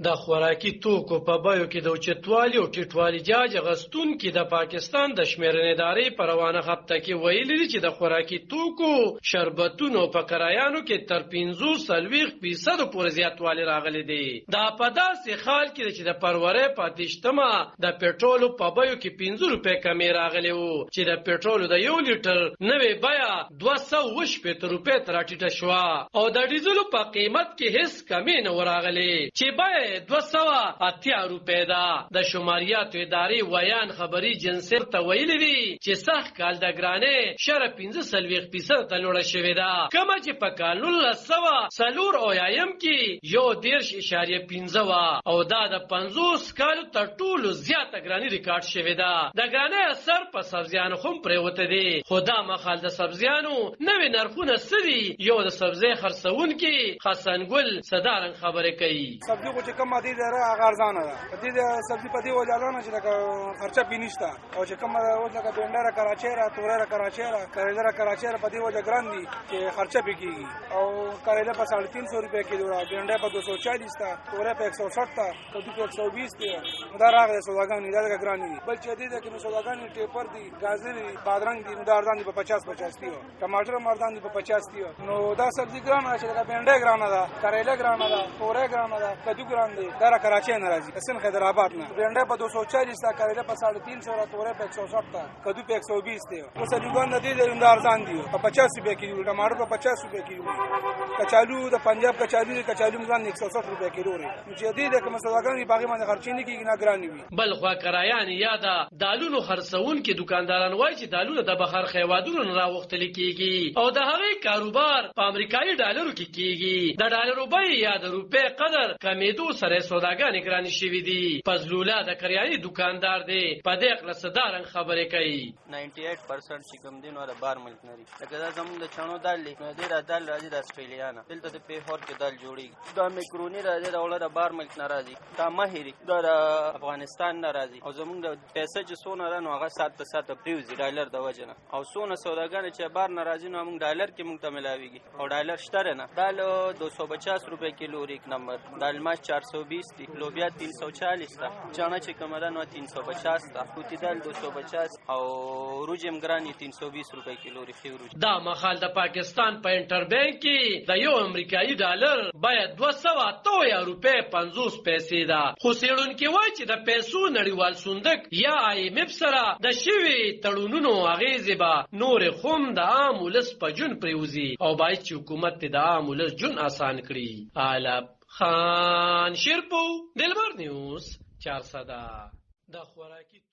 د خوراکي توکو په بیو کې د اوچتوالي او ټیټوالي جاج غستونکي د پاکستان د شمیرنې ادارې په روانه هفته کې ویلي دي چې د خوراکي توکو شربتونو په کرایانو کې تر 45% پورې زیاتوالی راغلی دی. دا په داسې حال کې چې د فروری په 28 د پټرولو په بیو کې 15 روپۍ کمې راغلی وو چې د پټرولو د 1 لیټر نوې بیه 280 روپۍ ته راټیټه شوه او د ډیزلو په قیمت کې هیڅ کمې نه ورغلې چې بیه 280 روپۍ ده. د شماریاتو ادارې ویان خبري جنسر ته ویلي دي چې سخت کال د ګرانې شره 15% ته لوړه شوې ده، کومه چې په کال 1940 کې 1.15 او دا د 50 کالو تر ټولو زیاته ګراني ریکارډ شوې ده. د ګرانۍ اثر په سبزیانو هم پرېوته دي، خو دا مخال د سبزیانو نوې نرخونه څه دي؟ یو د سبزۍ خرڅونکي حسن ګل صدارن خبرې کوي. سبزی خو چې کم مادي ده هغه ارزانه ده. دې سبزی په دې وجه نه چې لکه خرچه پینشته او چې کم اوس لکه بینډر کراچي را تورې را کراچي را کریلا را کراچي را په دې وجه ګران دي چې خرچه پکېږي او کریلا په 350 روپے کیلو را بینډر په 240 تا تورې په 160 تا کدو په 120 دی. دا راغله سوداګان دا ګران دي. بل چې دې کې سوداګان ټیپر دي، گازر دي، بادرنګ دي، دا ارزان دي په 50 دی. ټماټر مردان دي په 50 دی. نو دا سبزی ګران چې دا بینډر ګران ده، کریلا ګران ده، تورې ګران ده، کدو ګران دي. دا کراچي نه راځي، حسن حیدرآباد نه. بینډر په 240 تا، کریلا په 350 تورې په 160 تا، کدو په 120 دی. اوس جوګان دي دا ارزان دي په 50 روپے کیلو، ټماټر په 50 روپے کیلو. کچالو د پنجاب کچالو مزان 160 روپے کیلو لري. چې دې د کوم سوداګان باغی باندې خرچې نه کیږي، نه ګرانې وي. بل خو کرایان یاده دالونو خرڅون کې دکانداران وایي چې دالونه د بهر خیوادونو نه راوختل کیږي او د هغې کاروبار په امریکایي ډالرو کې کیږي. د ډالرو بیې یا د روپۍ قدر کمیدو سره سوداګانې ګرانې شوي دي. فضلوله د کریاني دکاندار دی، په دې اړه صدارن خبرې کوي. 98% چې کوم دین ولا بار ملک نری لکه دا زموږ د چانو دال دی، نو دې را دال راځي د استرالیا نه، دلته د پیهور کې دال جوړیږي. دا میکرونی راځي دا ولر بار ملک ناراضي، دا ماهری دا افغانستان ناراضي او زموږ د پیسې چې سونه رانو هغه 7% پریوزي ډالر د وجنه او سونه سوداګان چې بار ناراضي نو موږ ډالر کې موږ ته ملاويږي او ډالر شته نه. دال 250 روپے کیلو ایک نمبر، دال ماش 420 دی، لوبیا 340 تا، چنا چې کومه نو 350 تا، کوتی دال 250 او روجم ګرانی 320 روپے کیلو ریخي روج. دا مخال د پاکستان په انټربینک کې د یو امریکایي ډالر باید 280 روپے 50 پیسې ده. خو څېړونکي وایي چې د پیسو نړیوال صندوق یا IMF سره د شوي تړونونو اغېزې به نورې هم د عام ولس په جون پرېوځي او باید چې حکومت د عام ولس جون آسان کړي. علب خان شیرپو، دلبر نیوز 400. د خوراکي